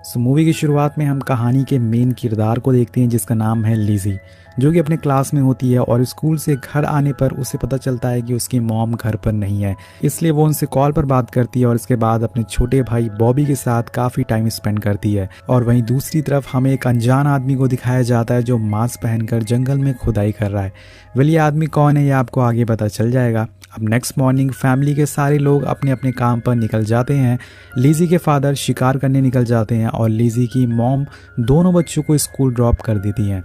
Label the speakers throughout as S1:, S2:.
S1: Movie की शुरुआत में हम कहानी के मेन किरदार को देखते हैं जिसका नाम है लिज़ी, जो कि अपने क्लास में होती है और स्कूल से घर आने पर उसे पता चलता है कि उसकी मॉम घर पर नहीं है। इसलिए वो उनसे कॉल पर बात करती है और इसके बाद अपने छोटे भाई बॉबी के साथ काफ़ी टाइम स्पेंड करती है। और वहीं दूसरी तरफ हमें एक अनजान आदमी को दिखाया जाता है जो मास्क पहनकर जंगल में खुदाई कर रहा है। वेल, ये आदमी कौन है ये आपको आगे पता चल जाएगा। अब नेक्स्ट मॉर्निंग फैमिली के सारे लोग अपने अपने काम पर निकल जाते हैं। लिज़ी के फादर शिकार करने निकल जाते हैं और लिज़ी की मॉम दोनों बच्चों को स्कूल ड्रॉप कर देती हैं।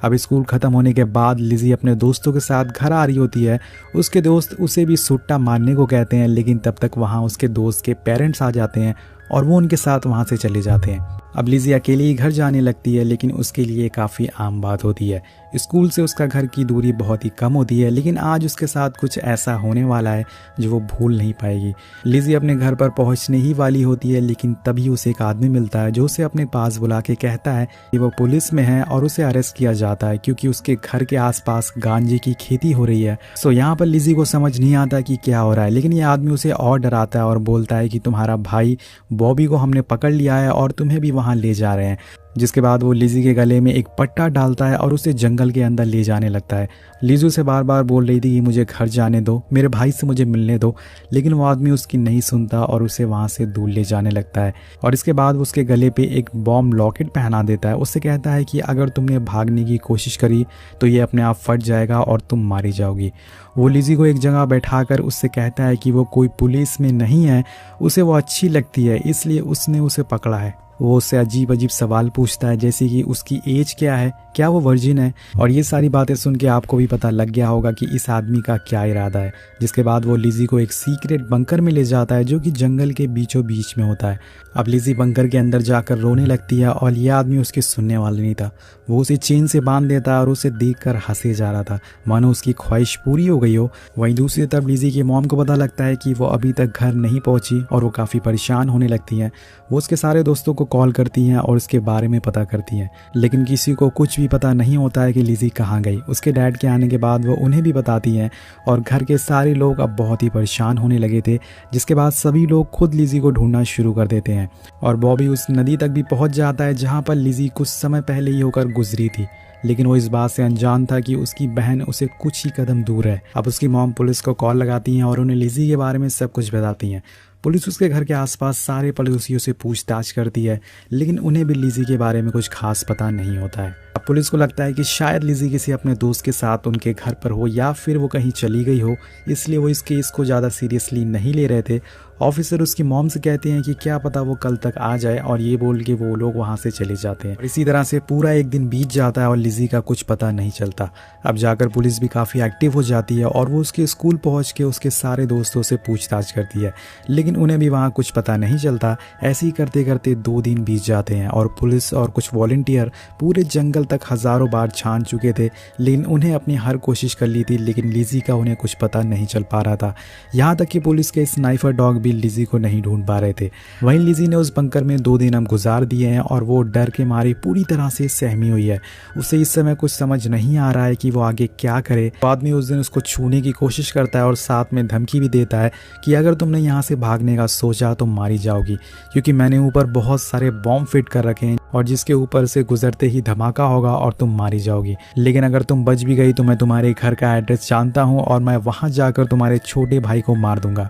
S1: अब स्कूल ख़त्म होने के बाद लिज़ी अपने दोस्तों के साथ घर आ रही होती है। उसके दोस्त उसे भी सुट्टा मारने को कहते हैं, लेकिन तब तक वहाँ उसके दोस्त के पेरेंट्स आ जाते हैं और वो उनके साथ वहाँ से चले जाते हैं। अब लिज़ी अकेली ही घर जाने लगती है, लेकिन उसके लिए काफ़ी आम बात होती है। स्कूल से उसका घर की दूरी बहुत ही कम होती है, लेकिन आज उसके साथ कुछ ऐसा होने वाला है जो वो भूल नहीं पाएगी। लिज़ी अपने घर पर पहुंचने ही वाली होती है, लेकिन तभी उसे एक आदमी मिलता है जो उसे अपने पास बुला के कहता है कि वो पुलिस में है और उसे अरेस्ट किया जाता है क्योंकि उसके घर के आसपास गांजे की खेती हो रही है। सो यहाँ पर लिज़ी को समझ नहीं आता कि क्या हो रहा है, लेकिन ये आदमी उसे और डराता है और बोलता है कि तुम्हारा भाई बॉबी को हमने पकड़ लिया है और तुम्हें भी वहाँ ले जा रहे हैं। जिसके बाद वो लिज़ी के गले में एक पट्टा डालता है और उसे जंगल के अंदर ले जाने लगता है। लिज़ी उसे बार बार बोल रही थी कि मुझे घर जाने दो, मेरे भाई से मुझे मिलने दो, लेकिन वो आदमी उसकी नहीं सुनता और उसे वहाँ से दूर ले जाने लगता है। और इसके बाद वो उसके गले पे एक बॉम्ब लॉकेट पहना देता है। उससे कहता है कि अगर तुमने भागने की कोशिश करी तो ये अपने आप फट जाएगा और तुम मारी जाओगी। वो लिज़ी को एक जगह बैठाकर उससे कहता है कि वो कोई पुलिस में नहीं है, उसे वो अच्छी लगती है इसलिए उसने उसे पकड़ा है। वो उससे अजीब अजीब सवाल पूछता है, जैसे कि उसकी एज क्या है, क्या वो वर्जिन है। और ये सारी बातें सुन के आपको भी पता लग गया होगा कि इस आदमी का क्या इरादा है। जिसके बाद वो लिज़ी को एक सीक्रेट बंकर में ले जाता है जो कि जंगल के बीचों बीच में होता है। अब लिज़ी बंकर के अंदर जाकर रोने लगती है और ये आदमी उसके सुनने वाला नहीं था। वो उसे चेन से बांध देता है और उसे देखकर हंसे जा रहा था, मानो उसकी ख्वाहिश पूरी हो गई हो। वहीं दूसरी तरफ लिज़ी की मॉम को पता लगता है कि वो अभी तक घर नहीं पहुंची और वो काफ़ी परेशान होने लगती हैं। वो उसके सारे दोस्तों को कॉल करती हैं और उसके बारे में पता करती हैं, लेकिन किसी को कुछ भी पता नहीं होता है कि लिज़ी कहाँ गई। उसके डैड के आने के बाद वो उन्हें भी बताती हैं और घर के सारे लोग अब बहुत ही परेशान होने लगे थे। जिसके बाद सभी लोग खुद लिज़ी को ढूंढना शुरू कर देते हैं और बॉबी उस नदी तक भी पहुंच जाता है जहां पर लिज़ी कुछ समय पहले ही होकर गुजरी थी, लेकिन वो इस बात से अनजान था कि उसकी बहन उसे कुछ ही कदम दूर है। अब उसकी मॉम पुलिस को कॉल लगाती हैं और उन्हें लिज़ी के बारे में सब कुछ बताती हैं। पुलिस उसके घर के आसपास सारे पड़ोसियों से पूछताछ करती है, लेकिन उन्हें भी लिज़ी के बारे में कुछ खास पता नहीं होता है। अब पुलिस को लगता है कि शायद लिज़ी किसी अपने दोस्त के साथ उनके घर पर हो या फिर वो कहीं चली गई हो, इसलिए वो इस केस को ज़्यादा सीरियसली नहीं ले रहे थे। ऑफिसर उसकी मॉम से कहते हैं कि क्या पता वो कल तक आ जाए, और ये बोल के वो लोग वहाँ से चले जाते हैं। और इसी तरह से पूरा एक दिन बीत जाता है और लिज़ी का कुछ पता नहीं चलता। अब जाकर पुलिस भी काफ़ी एक्टिव हो जाती है और वो उसके स्कूल पहुँच के उसके सारे दोस्तों से पूछताछ करती है, लेकिन उन्हें भी वहाँ कुछ पता नहीं चलता। ऐसे ही करते करते 2 दिन बीत जाते हैं और पुलिस और कुछ वॉलंटियर पूरे जंगल तक हज़ारों बार छान चुके थे, लेकिन उन्हें अपनी हर कोशिश कर ली थी, लेकिन लिज़ी का उन्हें कुछ पता नहीं चल पा रहा था। यहाँ तक कि पुलिस के स्नाइपर डॉग भी लिज़ी को नहीं ढूंढ पा रहे थे। वहीं लिज़ी ने उस बंकर में 2 दिन हम गुजार दिए हैं और वो डर के मारे पूरी तरह से सहमी हुई है। उसे इस समय कुछ समझ नहीं आ रहा है कि वो आगे क्या करे। आदमी उस दिन उसको छूने की कोशिश करता है और साथ में धमकी भी देता है कि अगर तुमने यहाँ से भागने का सोचा तो मारी जाओगी, क्योंकि मैंने ऊपर बहुत सारे बॉम्ब फिट कर रखे हैं और जिसके ऊपर से गुजरते ही धमाका होगा और तुम मारी जाओगी। लेकिन अगर तुम बच भी गई तो मैं तुम्हारे घर का एड्रेस जानता हूँ और मैं वहाँ जाकर तुम्हारे छोटे भाई को मार दूंगा।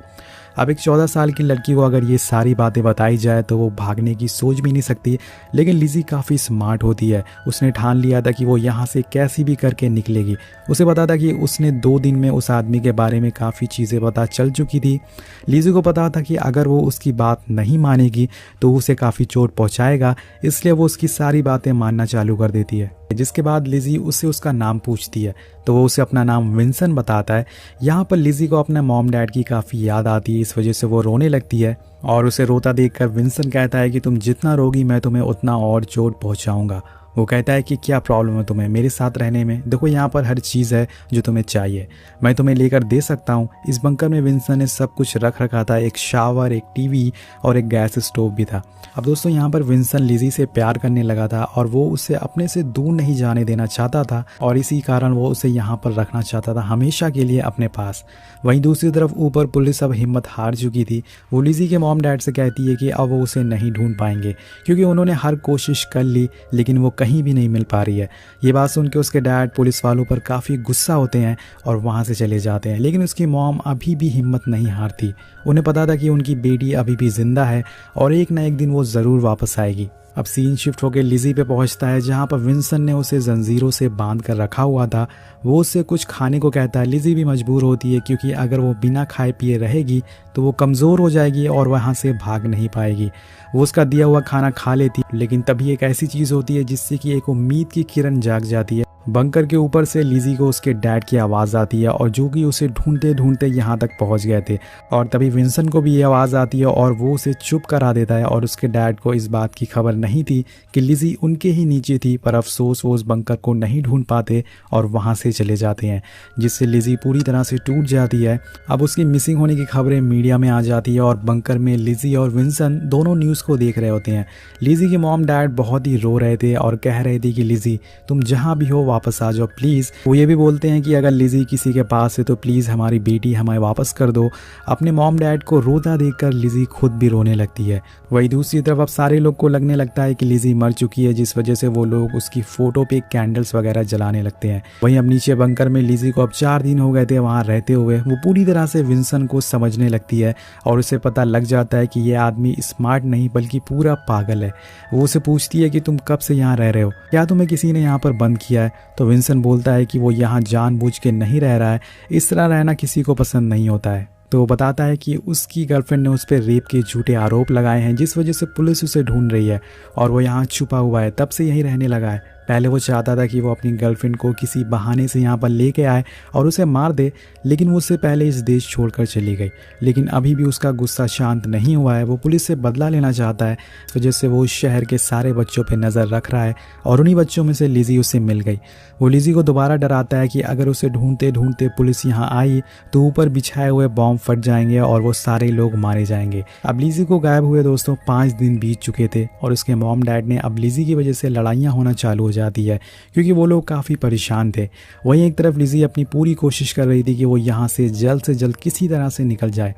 S1: अब एक 14 साल की लड़की को अगर ये सारी बातें बताई जाए तो वो भागने की सोच भी नहीं सकती, लेकिन लिज़ी काफ़ी स्मार्ट होती है। उसने ठान लिया था कि वो यहाँ से कैसी भी करके निकलेगी। उसे पता था कि उसने 2 दिन में उस आदमी के बारे में काफ़ी चीज़ें पता चल चुकी थी। लिज़ी को पता था कि अगर वो उसकी बात नहीं मानेगी तो उसे काफ़ी चोट पहुँचाएगा, इसलिए वो उसकी सारी बातें मानना चालू कर देती है। जिसके बाद लिज़ी उससे उसका नाम पूछती है तो वो उसे अपना नाम विंसन बताता है। यहाँ पर लिज़ी को अपने मॉम डैड की काफ़ी याद आती है, इस वजह से वो रोने लगती है और उसे रोता देखकर विंसन कहता है कि तुम जितना रोगी मैं तुम्हें उतना और चोट पहुँचाऊँगा। वो कहता है कि क्या प्रॉब्लम है तुम्हें मेरे साथ रहने में, देखो यहाँ पर हर चीज़ है जो तुम्हें चाहिए, मैं तुम्हें लेकर दे सकता हूँ। इस बंकर में विंसन ने सब कुछ रख रखा था, एक शावर, एक टीवी और एक गैस स्टोव भी था। अब दोस्तों यहाँ पर विंसन लिज़ी से प्यार करने लगा था और वो उसे अपने से दूर नहीं जाने देना चाहता था और इसी कारण वो उसे यहाँ पर रखना चाहता था हमेशा के लिए अपने पास। वहीं दूसरी तरफ ऊपर पुलिस अब हिम्मत हार चुकी थी। वो लिज़ी के मॉम डैड से कहती है कि अब वो उसे नहीं ढूंढ पाएंगे क्योंकि उन्होंने हर कोशिश कर ली लेकिन वो कहीं भी नहीं मिल पा रही है। ये बात सुन के उसके डैड पुलिस वालों पर काफ़ी गुस्सा होते हैं और वहाँ से चले जाते हैं, लेकिन उसकी मॉम अभी भी हिम्मत नहीं हारती। उन्हें पता था कि उनकी बेटी अभी भी जिंदा है और एक ना एक दिन वो ज़रूर वापस आएगी। अब सीन शिफ्ट होकर लिज़ी पे पहुंचता है जहां पर विंसन ने उसे जंजीरों से बांध कर रखा हुआ था। वो उससे कुछ खाने को कहता है। लिज़ी भी मजबूर होती है क्योंकि अगर वो बिना खाए पिए रहेगी तो वो कमज़ोर हो जाएगी और वहां से भाग नहीं पाएगी। वो उसका दिया हुआ खाना खा लेती, लेकिन तभी एक ऐसी चीज़ होती है जिससे कि एक उम्मीद की किरण जाग जाती है। बंकर के ऊपर से लिज़ी को उसके डैड की आवाज़ आती है और जो कि उसे ढूंढते ढूंढते यहाँ तक पहुँच गए थे। और तभी विंसन को भी ये आवाज़ आती है और वो उसे चुप करा देता है और उसके डैड को इस बात की खबर नहीं थी कि लिज़ी उनके ही नीचे थी, पर अफसोस वो उस बंकर को नहीं ढूंढ पाते और वहाँ से चले जाते हैं, जिससे लिज़ी पूरी तरह से टूट जाती है। अब उसकी मिसिंग होने की खबरें मीडिया में आ जाती है और बंकर में लिज़ी और विंसन दोनों न्यूज़ को देख रहे होते हैं। लिज़ी के मॉम डैड बहुत ही रो रहे थे और कह रहे थे कि लिज़ी तुम जहाँ भी हो वापस आ जाओ प्लीज़। वो ये भी बोलते हैं कि अगर लिज़ी किसी के पास है तो प्लीज़ हमारी बेटी हमें वापस कर दो। अपने मॉम डैड को रोता देखकर लिज़ी खुद भी रोने लगती है। वही दूसरी तरफ अब सारे लोग को लगने लगता है कि लिज़ी मर चुकी है, जिस वजह से वो लोग उसकी फ़ोटो पे कैंडल्स वगैरह जलाने लगते हैं। वहीं अब नीचे बंकर में लिज़ी को अब 4 दिन हो गए थे वहाँ रहते हुए। वो पूरी तरह से विंसन को समझने लगती है और उसे पता लग जाता है कि ये आदमी स्मार्ट नहीं बल्कि पूरा पागल है। वो उसे पूछती है कि तुम कब से यहाँ रह रहे हो, क्या तुम्हें किसी ने यहाँ पर बंद किया है? तो विंसन बोलता है कि वो यहाँ जानबूझ के नहीं रह रहा है, इस तरह रहना किसी को पसंद नहीं होता है। तो वो बताता है कि उसकी गर्लफ्रेंड ने उस पर रेप के झूठे आरोप लगाए हैं, जिस वजह से पुलिस उसे ढूंढ रही है और वो यहाँ छुपा हुआ है, तब से यहीं रहने लगा है। पहले वो चाहता था कि वो अपनी गर्लफ्रेंड को किसी बहाने से यहाँ पर लेके आए और उसे मार दे, लेकिन वो उससे पहले इस देश छोड़कर चली गई। लेकिन अभी भी उसका गुस्सा शांत नहीं हुआ है। वो पुलिस से बदला लेना चाहता है, इस वजह से वो उस शहर के सारे बच्चों पर नज़र रख रहा है और उन्हीं बच्चों में से लिज़ी उसे मिल गई। वो लिज़ी को दोबारा डराता है कि अगर उसे ढूंढते ढूंढते पुलिस यहाँ आई तो ऊपर बिछाए हुए बॉम्ब फट जाएंगे और वो सारे लोग मारे जाएंगे। अब लिज़ी को गायब हुए दोस्तों 5 दिन बीत चुके थे और उसके मॉम डैड ने अब लिज़ी की वजह से लड़ाइयाँ होना चालू हो जाती है क्योंकि वो लोग काफ़ी परेशान थे। वहीं एक तरफ लिज़ी अपनी पूरी कोशिश कर रही थी कि वो यहाँ से जल्द किसी तरह से निकल जाए।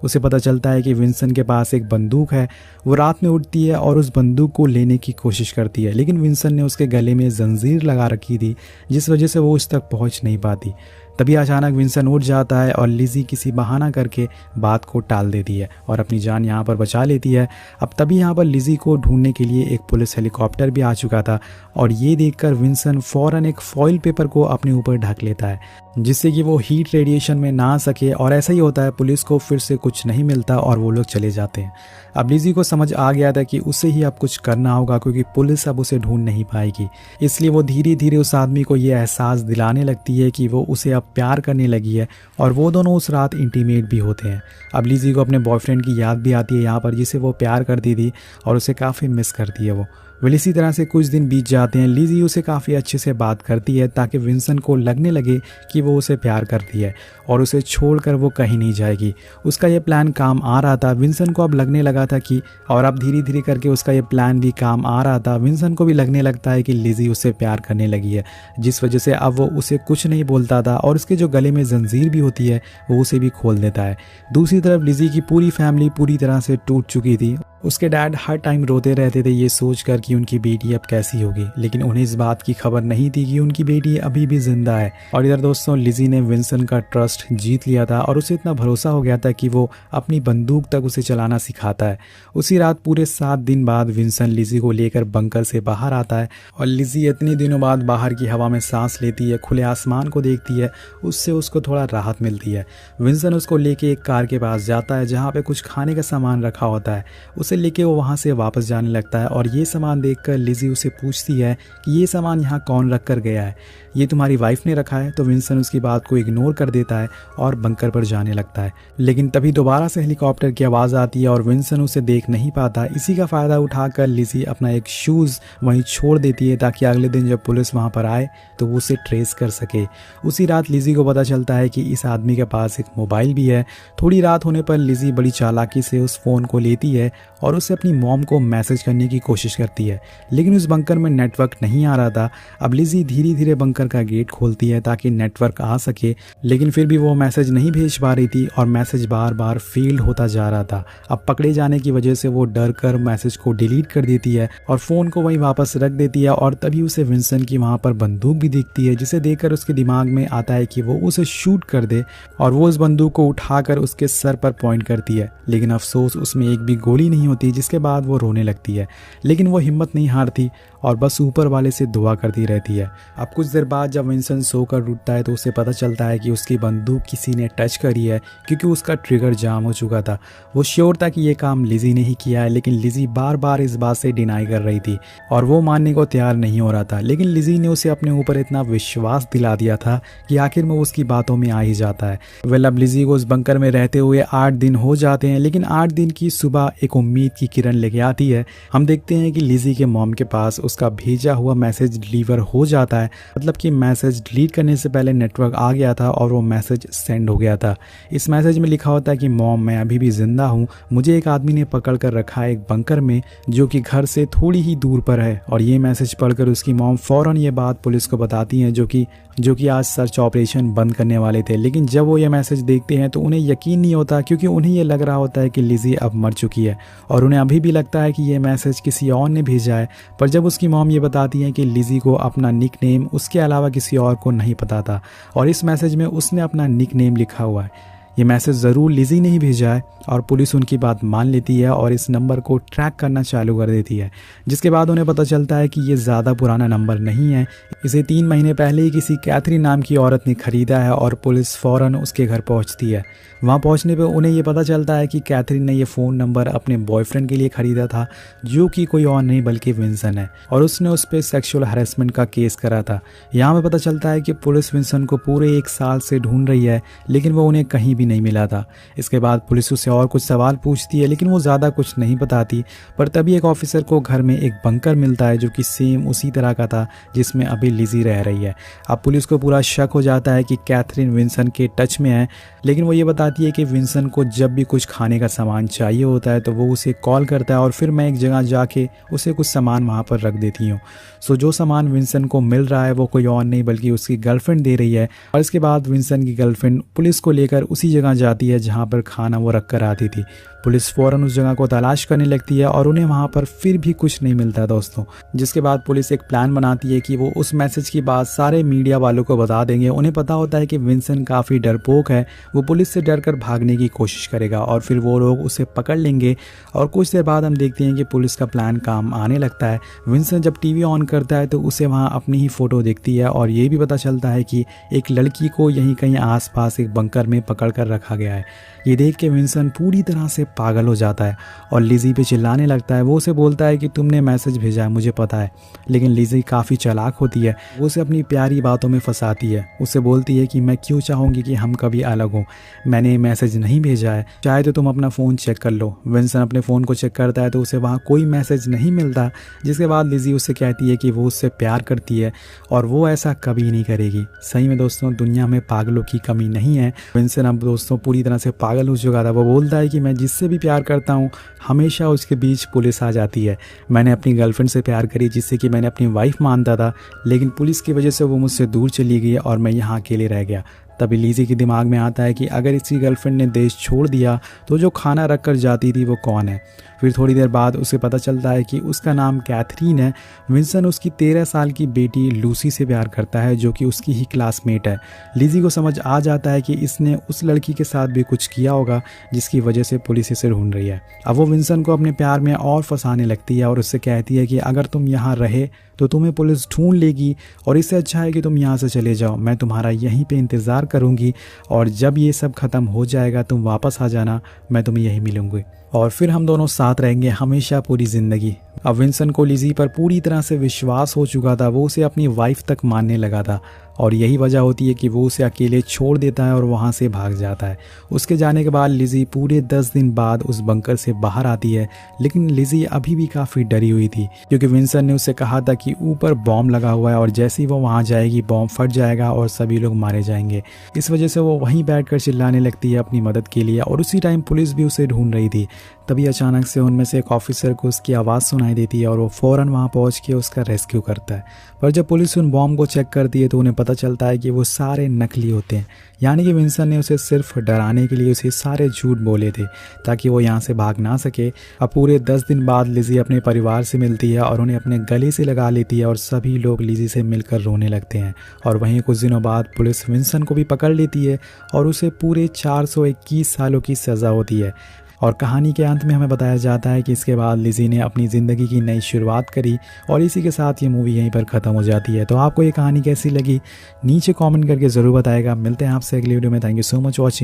S1: उसे पता चलता है कि विंसन के पास एक बंदूक है। वो रात में उठती है और उस बंदूक को लेने की कोशिश करती है, लेकिन विंसन ने उसके गले में जंजीर लगा रखी थी, जिस वजह से वो उस तक पहुंच नहीं पाती। तभी अचानक विंसन उठ जाता है और लिज़ी किसी बहाना करके बात को टाल देती है और अपनी जान यहाँ पर बचा लेती है। अब तभी यहाँ पर लिज़ी को ढूंढने के लिए एक पुलिस हेलीकॉप्टर भी आ चुका था और ये देखकर विंसन फ़ौरन एक फॉइल पेपर को अपने ऊपर ढक लेता है, जिससे कि वो हीट रेडिएशन में ना आ सके। और ऐसा ही होता है, पुलिस को फिर से कुछ नहीं मिलता और वो लोग चले जाते हैं। अब लिज़ी को समझ आ गया था कि उसे ही अब कुछ करना होगा क्योंकि पुलिस अब उसे ढूंढ नहीं पाएगी। इसलिए वो धीरे धीरे उस आदमी को ये एहसास दिलाने लगती है कि वो उसे अब प्यार करने लगी है और वो दोनों उस रात इंटीमेट भी होते हैं। अब लिज़ी को अपने बॉयफ्रेंड की याद भी आती है यहाँ पर, जिसे वो प्यार करती थी और उसे काफ़ी मिस करती है वो। वेल इसी तरह से कुछ दिन बीत जाते हैं। लिज़ी उसे काफ़ी अच्छे से बात करती है ताकि विंसन को लगने लगे कि वो उसे प्यार करती है और उसे छोड़कर वो कहीं नहीं जाएगी। उसका ये प्लान काम आ रहा था। विंसन को अब लगने लगा था कि, और अब धीरे धीरे करके उसका ये प्लान भी काम आ रहा था। विंसन को भी लगने लगता है कि लिज़ी उससे प्यार करने लगी है, जिस वजह से अब वो उसे कुछ नहीं बोलता था और उसके जो गले में जंजीर भी होती है वो उसे भी खोल देता है। दूसरी तरफ लिज़ी की पूरी फैमिली पूरी तरह से टूट चुकी थी। उसके डैड हर टाइम रोते रहते थे ये सोचकर कि उनकी बेटी अब कैसी होगी, लेकिन उन्हें इस बात की खबर नहीं थी कि उनकी बेटी अभी भी जिंदा है। और इधर दोस्तों लिज़ी ने विंसन का ट्रस्ट जीत लिया था और उसे इतना भरोसा हो गया था कि वो अपनी बंदूक तक उसे चलाना सिखाता है। उसी रात पूरे 7 दिन बाद विंसन लिज़ी को लेकर बंकर से बाहर आता है और लिज़ी इतने दिनों बाद बाहर की हवा में सांस लेती है, खुले आसमान को देखती है, उससे उसको थोड़ा राहत मिलती है। विंसन उसको लेके एक कार के पास जाता है जहाँ पे कुछ खाने का सामान रखा होता है। उसे उसे लेके वो वहाँ से वापस जाने लगता है और ये सामान देखकर लिज़ी उसे पूछती है कि ये सामान यहाँ कौन रख कर गया है, ये तुम्हारी वाइफ ने रखा है। तो विंसन उसकी बात को इग्नोर कर देता है और बंकर पर जाने लगता है। लेकिन तभी दोबारा से हेलीकॉप्टर की आवाज़ आती है और विंसन उसे देख नहीं पाता। इसी का फ़ायदा उठाकर लिज़ी अपना एक शूज़ वहीं छोड़ देती है ताकि अगले दिन जब पुलिस वहाँ पर आए तो वो उसे ट्रेस कर सके। उसी रात लिज़ी को पता चलता है कि इस आदमी के पास एक मोबाइल भी है। थोड़ी रात होने पर लिज़ी बड़ी चालाकी से उस फ़ोन को लेती है और उससे अपनी मॉम को मैसेज करने की कोशिश करती है, लेकिन उस बंकर में नेटवर्क नहीं आ रहा था। अब लिज़ी धीरे धीरे बंकर का गेट खोलती है ताकि नेटवर्क आ सके, लेकिन फिर भी वो मैसेज नहीं भेज पा रही थी और मैसेज बार बार फेल होता जा रहा था। अब पकड़े जाने की वजह से वो डर कर मैसेज को डिलीट कर देती है और फ़ोन को वहीं वापस रख देती है। और तभी उसे विंसन की वहाँ पर बंदूक भी दिखती है, जिसे देखकर उसके दिमाग में आता है कि वो उसे शूट कर दे और वो उस बंदूक को उठाकर उसके सर पर पॉइंट करती है। लेकिन अफसोस उसमें एक भी गोली नहीं होती, जिसके बाद वो रोने लगती है। लेकिन वो हिम्मत नहीं हारती और बस ऊपर वाले से दुआ करती रहती है। अब कुछ देर बाद जब विंसन सोकर उठता है तो उसे पता चलता है कि उसकी बंदूक किसी ने टच करी है, क्योंकि उसका ट्रिगर जाम हो चुका था। वो श्योर था कि ये काम लिज़ी ने ही किया है, लेकिन लिज़ी बार बार इस बात से डिनाई कर रही थी और वो मानने को तैयार नहीं हो रहा था। लेकिन लिज़ी ने उसे अपने ऊपर इतना विश्वास दिला दिया था कि आखिर में उसकी बातों में आ ही जाता है। अब लिज़ी को उस बंकर में रहते हुए 8 दिन हो जाते हैं, लेकिन 8 दिन की सुबह एक उम्मीद की किरण लेके आती है। हम देखते हैं कि लिज़ी के मॉम के पास उसका भेजा हुआ मैसेज डिलीवर हो जाता है, मतलब कि मैसेज डिलीट करने से पहले नेटवर्क आ गया था और वो मैसेज सेंड हो गया था। इस मैसेज में लिखा होता है कि मॉम, मैं अभी भी जिंदा हूँ, मुझे एक आदमी ने पकड़ कर रखा है एक बंकर में जो कि घर से थोड़ी ही दूर पर है। और ये मैसेज पढ़कर उसकी मॉम फ़ौरन ये बात पुलिस को बताती हैं, जो कि आज सर्च ऑपरेशन बंद करने वाले थे। लेकिन जब वो ये मैसेज देखते हैं तो उन्हें यकीन नहीं होता, क्योंकि उन्हें ये लग रहा होता है कि लिज़ी अब मर चुकी है और उन्हें अभी भी लगता है कि ये मैसेज किसी और ने भेजा है। पर जब उसकी मॉम ये बताती है कि लिज़ी को अपना निक नेम उसके अलावा किसी और को नहीं पता था और इस मैसेज में उसने अपना निक नेम लिखा हुआ है, ये मैसेज ज़रूर लिज़ी ने ही भेजा है। और पुलिस उनकी बात मान लेती है और इस नंबर को ट्रैक करना चालू कर देती है, जिसके बाद उन्हें पता चलता है कि ये ज़्यादा पुराना नंबर नहीं है, इसे 3 महीने पहले ही किसी कैथरीन नाम की औरत ने ख़रीदा है। और पुलिस फ़ौरन उसके घर पहुंचती है। वहां पहुंचने पर उन्हें ये पता चलता है कि कैथरीन ने ये फ़ोन नंबर अपने बॉयफ्रेंड के लिए ख़रीदा था, जो कि कोई और नहीं बल्कि विंसन है, और उसने उस पर सेक्सुअल हैरेसमेंट का केस करा था। यहाँ पर पता चलता है कि पुलिस विंसन को पूरे 1 साल से ढूंढ रही है, लेकिन वो उन्हें कहीं भी नहीं मिला था। इसके बाद पुलिस उससे और कुछ सवाल पूछती है, लेकिन वो ज़्यादा कुछ नहीं बताती। पर तभी एक ऑफिसर को घर में एक बंकर मिलता है जो कि सेम उसी तरह का था जिसमें अभी लिज़ी रह रही है। अब पुलिस को पूरा शक हो जाता है कि कैथरीन विंसन के टच में है, लेकिन वो ये बताती है कि विंसन को जब भी कुछ खाने का सामान चाहिए होता है तो वो उसे कॉल करता है और फिर मैं एक जगह जाके उसे कुछ सामान वहाँ पर रख देती हूँ। सो जो सामान विंसन को मिल रहा है वो कोई और नहीं बल्कि उसकी गर्लफ्रेंड दे रही है। और इसके बाद विंसन की गर्लफ्रेंड पुलिस को लेकर उसी जगह जाती है जहाँ पर खाना वो रख कर आती थी। पुलिस फ़ौरन उस जगह को तलाश करने लगती है और उन्हें वहाँ पर फिर भी कुछ नहीं मिलता दोस्तों। जिसके बाद पुलिस एक प्लान बनाती है कि वो उस मैसेज की बात सारे मीडिया वालों को बता देंगे। उन्हें पता होता है कि विंसन काफ़ी डरपोक है, वो पुलिस से डरकर भागने की कोशिश करेगा और फिर वो लोग उसे पकड़ लेंगे। और कुछ देर बाद हम देखते हैं कि पुलिस का प्लान काम आने लगता है। विंसन जब टीवी ऑन करता है तो उसे वहाँ अपनी ही फ़ोटो दिखती है और ये भी पता चलता है कि एक लड़की को यहीं कहीं आसपास एक बंकर में पकड़ कर रखा गया है। ये देख के विंसन पूरी तरह से पागल हो जाता है और लिज़ी पे चिल्लाने लगता है। वो उसे बोलता है कि तुमने मैसेज भेजा है, मुझे पता है। लेकिन लिज़ी काफ़ी चालाक होती है, वो उसे अपनी प्यारी बातों में फंसाती है। उसे बोलती है कि मैं क्यों चाहूँगी कि हम कभी अलग हों, मैंने मैसेज नहीं भेजा है, चाहे तो तुम अपना फ़ोन चेक कर लो। विंसन अपने फ़ोन को चेक करता है तो उसे वहाँ कोई मैसेज नहीं मिलता। जिसके बाद लिज़ी उससे कहती है कि वो उससे प्यार करती है और वो ऐसा कभी नहीं करेगी। सही में दोस्तों, दुनिया में पागलों की कमी नहीं है। विंसन अब दोस्तों पूरी तरह से पागल हो चुका था। वो बोलता है कि मैं जिससे भी प्यार करता हूँ हमेशा उसके बीच पुलिस आ जाती है। मैंने अपनी गर्लफ्रेंड से प्यार करी जिससे कि मैंने अपनी वाइफ मानता था, लेकिन पुलिस की वजह से वो मुझसे दूर चली गई और मैं यहाँ अकेले रह गया। तभी लिज़ी के दिमाग में आता है कि अगर इसकी गर्लफ्रेंड ने देश छोड़ दिया तो जो खाना रख कर जाती थी वो कौन है। फिर थोड़ी देर बाद उसे पता चलता है कि उसका नाम कैथरीन है। विंसन उसकी 13 साल की बेटी लूसी से प्यार करता है जो कि उसकी ही क्लासमेट है। लिज़ी को समझ आ जाता है कि इसने उस लड़की के साथ भी कुछ किया होगा जिसकी वजह से पुलिस इसे ढूंढ रही है। अब वो विंसन को अपने प्यार में और फंसाने लगती है और उससे कहती है कि अगर तुम यहाँ रहे तो तुम्हें पुलिस ढूंढ लेगी और इससे अच्छा है कि तुम यहाँ से चले जाओ। मैं तुम्हारा यहीं पे इंतज़ार करूँगी और जब ये सब ख़त्म हो जाएगा तुम वापस आ जाना, मैं तुम्हें यहीं मिलूँगी। और फिर हम दोनों साथ रहेंगे हमेशा पूरी ज़िंदगी। अब विंसन को लिज़ी पर पूरी तरह से विश्वास हो चुका था, वो उसे अपनी वाइफ तक मानने लगा था और यही वजह होती है कि वो उसे अकेले छोड़ देता है और वहाँ से भाग जाता है। उसके जाने के बाद लिज़ी पूरे 10 दिन बाद उस बंकर से बाहर आती है, लेकिन लिज़ी अभी भी काफ़ी डरी हुई थी क्योंकि विंसन ने उसे कहा था कि ऊपर बॉम्ब लगा हुआ है और जैसे ही वो वहाँ जाएगी बॉम्ब फट जाएगा और सभी लोग मारे जाएंगे। इस वजह से वो वहीं बैठकर चिल्लाने लगती है अपनी मदद के लिए और उसी टाइम पुलिस भी उसे ढूंढ रही थी। तभी अचानक से उनमें से एक ऑफिसर को उसकी आवाज़ सुनाई देती है और वो फ़ौरन वहाँ पहुँच के उसका रेस्क्यू करता है। पर जब पुलिस उन बॉम्ब को चेक करती है तो उन्हें पता चलता है कि वो सारे नकली होते हैं, यानी कि विंसन ने उसे सिर्फ डराने के लिए उसे सारे झूठ बोले थे ताकि वो यहाँ से भाग ना सके। अब पूरे 10 दिन बाद लिज़ी अपने परिवार से मिलती है और उन्हें अपने गले से लगा लेती है और सभी लोग लिज़ी से मिलकर रोने लगते हैं। और वहीं कुछ दिनों बाद पुलिस विंसन को भी पकड़ लेती है और उसे पूरे 421 सालों की सज़ा होती है। और कहानी के अंत में हमें बताया जाता है कि इसके बाद लिज़ी ने अपनी ज़िंदगी की नई शुरुआत करी और इसी के साथ ये मूवी यहीं पर ख़त्म हो जाती है। तो आपको ये कहानी कैसी लगी नीचे कमेंट करके ज़रूर बताएगा। मिलते हैं आपसे अगली वीडियो में। Thank you so much watching.